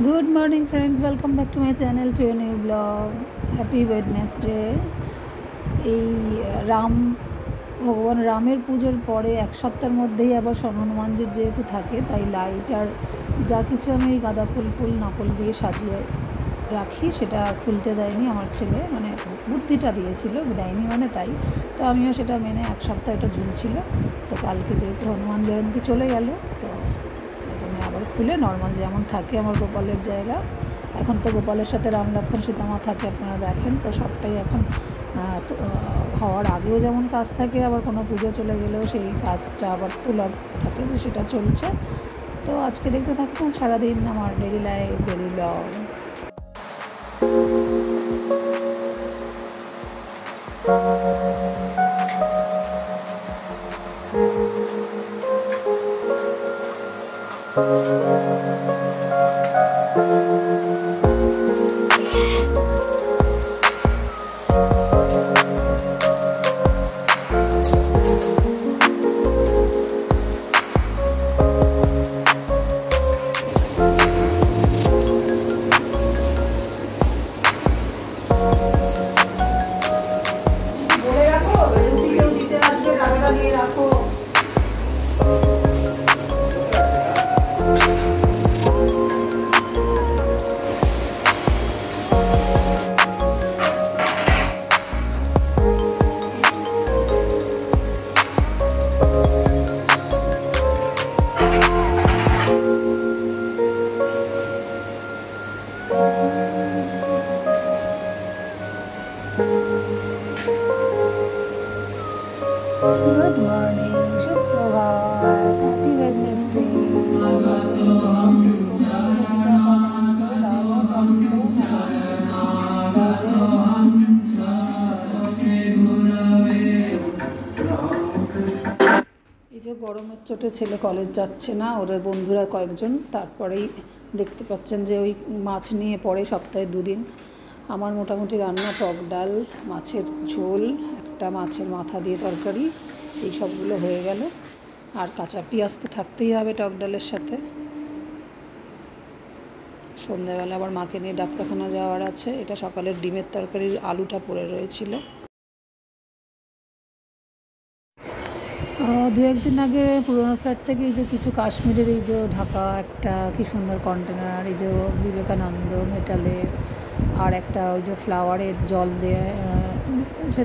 Good morning friends, welcome back to my channel to a new vlog. Happy Wednesday. এই ভগবান রামের পুজোর পরে এক সপ্তাহের মধ্যেই আবার হনুমানজির যেহেতু থাকে, তাই লাইট আর যা কিছু আমি এই গাঁদা ফুল নকল দিয়ে সাজিয়ে রাখি সেটা খুলতে দেয়নি আমার ছেলে, মানে বুদ্ধিটা দিয়েছিল, দেয়নি মানে তাই। তো আমিও সেটা মেনে এক সপ্তাহ এটা ঝুলছিল। তো কালকে যেহেতু হনুমান জয়ন্তী চলে গেল, তো আবার খুলে নর্মাল যেমন থাকে আমার গোপালের জায়গা, এখন তো গোপালের সাথে রাম লক্ষ্মণ সীতামা থাকে, আপনারা দেখেন তো সবটাই এখন হওয়ার আগেও যেমন কাজ থাকে, আবার কোনো পুজো চলে গেলেও সেই কাজটা আবার তোলার থাকে, যে সেটা চলছে। তো আজকে দেখতে থাকুন সারাদিন আমার daily life, daily blog. Good morning, সুপ্রভাত, হ্যাপি ওয়েডনেসডে। এই যে গরমের চোটে ছেলে কলেজ যাচ্ছে না, ওর বন্ধুরা কয়েকজন, তারপরেই দেখতে পাচ্ছেন যে ওই মাছ নিয়ে পড়ে সপ্তাহে 2 দিন। আমার মোটামুটি রান্না টক ডাল, মাছের ঝোল, একটা মাছের মাথা দিয়ে তরকারি, এই সবগুলো হয়ে গেল। আর কাঁচা পেঁয়াজ তো থাকতেই হবে টক ডালের সাথে। সন্ধ্যাবেলা আবার মাকে নিয়ে ডাক্তারখানা যাওয়ার আছে। এটা সকালের ডিমের তরকারির আলুটা পড়ে রয়েছিল। 2-1 দিন আগে পুরোনো ফ্ল্যাট থেকে এই যে কিছু কাশ্মীরের এই যে ঢাকা একটা কি সুন্দর কন্টেনার, এই যে বিবেকানন্দ মেটালের, আর একটা ওই যে ফ্লাওয়ারের জল দিয়ে, সে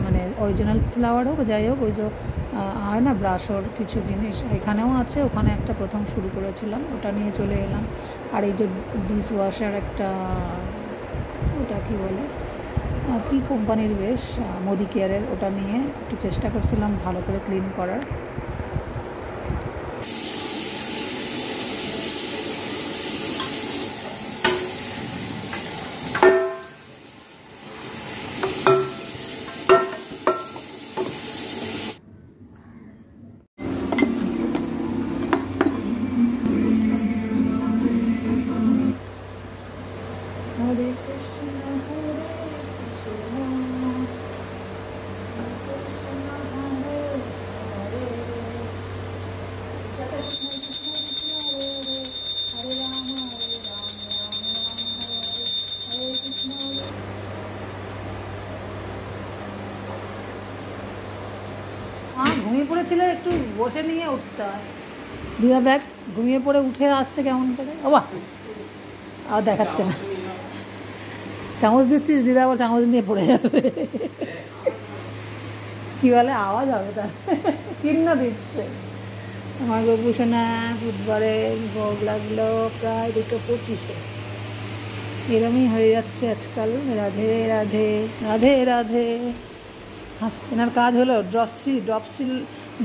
মানে অরিজিনাল ফ্লাওয়ার হোক যাই হোক, ওই যে হয় না ব্রাশর কিছু জিনিস, এখানেও আছে, ওখানে একটা প্রথম শুরু করেছিলাম, ওটা নিয়ে চলে এলাম। আর এই যে ডিশ ওয়াশার একটা, ওটা কি বলে, কি কোম্পানির বেশ, মোদি কেয়ারের, ওটা নিয়ে একটু চেষ্টা করছিলাম ভালো করে ক্লিন করার। হরে কৃষ্ণ হরে ঘুমিয়ে পড়েছিল, একটু বসে নিয়ে উঠতে হয়। দিদা দেখ ঘুমিয়ে পড়ে উঠে আসছে কেমন করে, ও বাহ, আর দেখাচ্ছে না। চামচ দিচ্ছিস, দিদা আবার চামচ নিয়ে পড়ে যাবে। কি বলে, আওয়াজ হবে, তার চিহ্ন দিচ্ছে। আমার গোপুসোনা বুধবারে ভোগ লাগলো প্রায় 2:25-এ। এরমই হয়ে যাচ্ছে আজকাল। রাধে রাধে রাধে রাধে। এনার কাজ হলো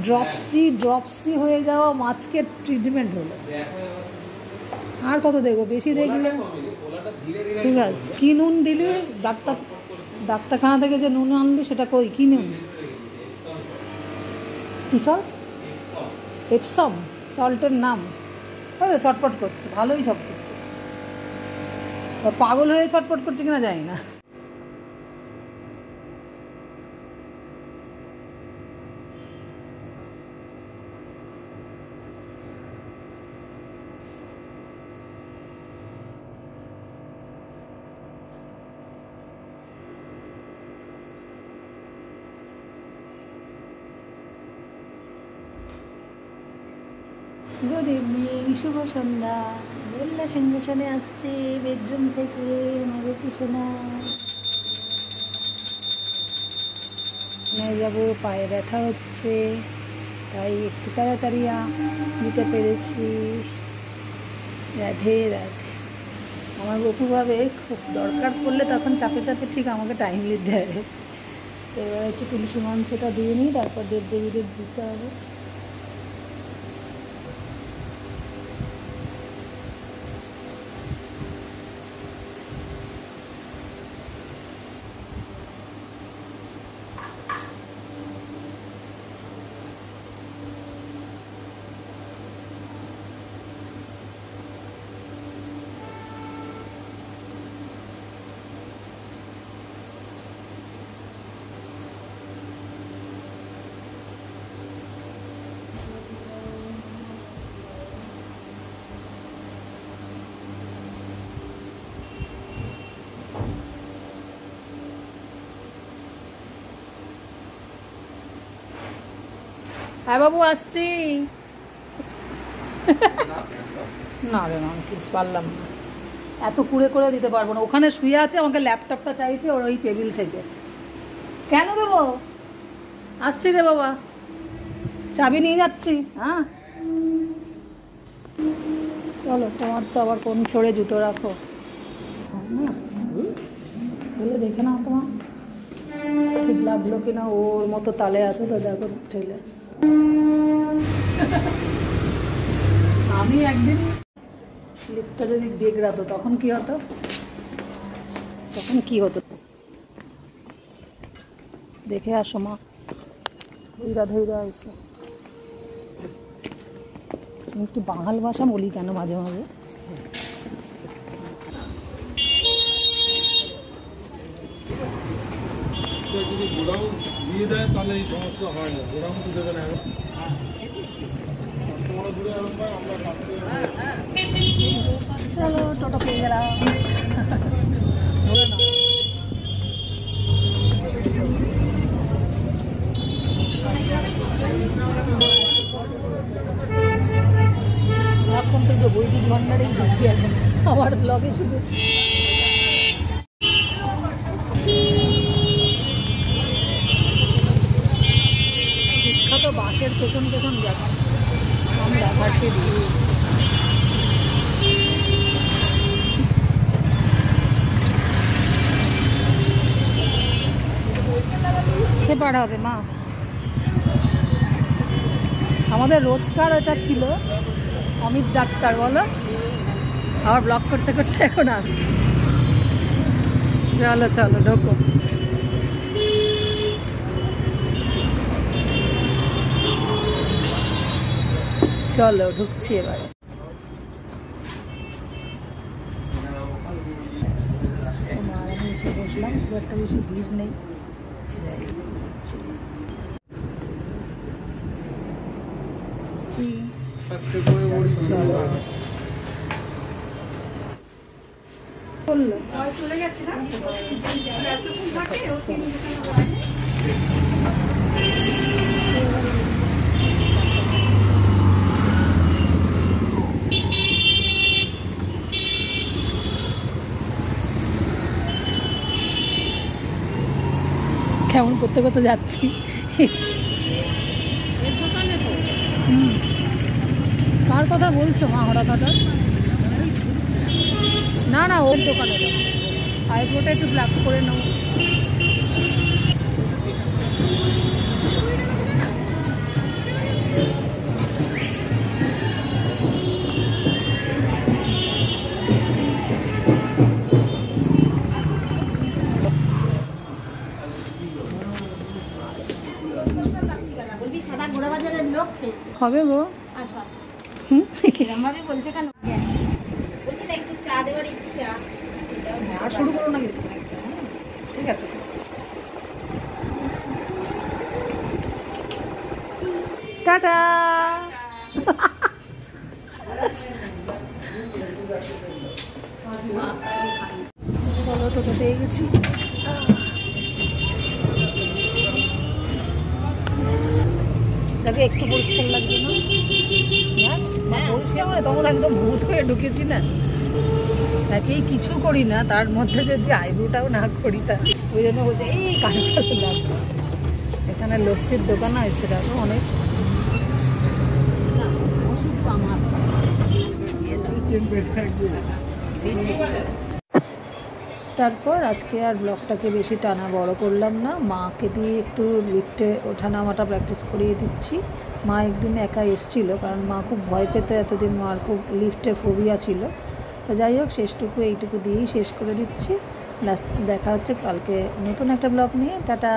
ড্রপসি হয়ে যাওয়া মাছকে ট্রিটমেন্ট হলো। আর কত দেখবো, বেশি দেখলে ঠিক আছে। কি নুন দিলি ডাক্তারখানা থেকে যে নুন আনলি সেটা কই, কি নুন, কী সল, এপসম সল্টের নাম। ওই তো ছটপট করছে, ভালোই ছটপট করছে, পাগল হয়ে ছটপট করছে কিনা জানি না। গুড ইভিনিং, শুভ সন্ধ্যা। বেল্লা সঙ্গে সঙ্গে আসছে বেডরুম থেকে, মাগো কি শোনা। যাবো, পায়ে ব্যথা হচ্ছে, তাই একটু তাড়াতাড়ি দিতে পেরেছি। রাধে রাধে। আমার গপুভাবে খুব দরকার পড়লে তখন চাপে চাপে ঠিক আমাকে টাইমলি দেয়। তো এবার একটু তুলসী মঞ্চটা দিয়ে নিই, তারপর দেবদেবীদের দিতে হবে। হ্যাঁ বাবু, আসছি। না রে না, প্লিজ পারলাম না, এত কুড়ে করে দিতে পারবো না। ওখানে শুয়ে আছে, আমাকে ল্যাপটপটা চাইছে ওর ওই টেবিল থেকে। কেন দেবো? আসছি রে বাবা, চাবি নিয়ে যাচ্ছি। হ্যাঁ চলো, তোমার তো আবার কোন ফ্লোরে জুতো রাখো না, দেখে নাও তোমার ঠিক লাগলো কিনা। ওর মতো তালে আছে তো, দেখো ঠেলে। আমি একদিন লিফটটা যদি বেগড়াতো তখন কি হতো? দেখে আসো মা, ধৈরা ধৈরা এসো। আমি একটু বাঙাল ভাষা বলি কেন মাঝে মাঝে। যদি গোড়াও দিয়ে দেয় তাহলে এই সমস্যা হয় না। গোড়াও তো দেবে না। চলো, টোটো পেয়ে গেলাম। এখন তো যে বৈদিক ভান্ডারেই ঢুকি এখন আমার ব্লগে শুধু। বিখ্যাত বাসের পেছন পেছন যাচ্ছি আমরা, ঘাটে দিয়ে। পার হবে মা, আমাদের রোজকার এটা ছিল। অমিত ডাক্তার বলো, আবার ব্লগ করতে করতে এখন আসি। চলো চলো ঢোকো। চলো ঢুকছি এবার। আমি এসে বসলাম, খুব একটা বেশি ভিড় নেই। চলে গেছে না কেমন করতে করতে যাচ্ছি। কার কথা বলছো মা হঠাৎ হঠাৎ? না না, ওর দোকানে আইব্রোটা একটু ব্ল্যাক করে নাও। হবে গো, বলছে কেন একটু চা দেওয়ার ইচ্ছা। আর শুরু করো না কিন্তু। ঠিক আছে ঠিক আছে, টাটা। চলো, তোকে পেয়ে গেছি। দেখো একটু পরিষ্কার লাগবে না? মানে তখন একদম ভূত হয়ে ঢুকেছি না, তাকেই কিছু করি না, তার মধ্যে যদি আইব্রোটাও না করি তা ওই জন্য বলছে এই কালো কালো লাগছে। এখানে লস্যির দোকান আছে দেখো অনেক। তারপর আজকে আর ব্লগটাকে বেশি টানা বড় করলাম না, মাকে দিয়ে একটু লিফটে ওঠা নামাটা প্র্যাকটিস করিয়ে দিচ্ছি। মা একদিন একা এসেছিলো, কারণ মা খুব ভয় পেত এতদিন, মার খুব লিফটের ফোবিয়া ছিল। তো যাই হোক, শেষটুকু এইটুকু দিয়েই শেষ করে দিচ্ছি। লাস্ট দেখা হচ্ছে কালকে নতুন একটা ব্লগ নিয়ে। টাটা।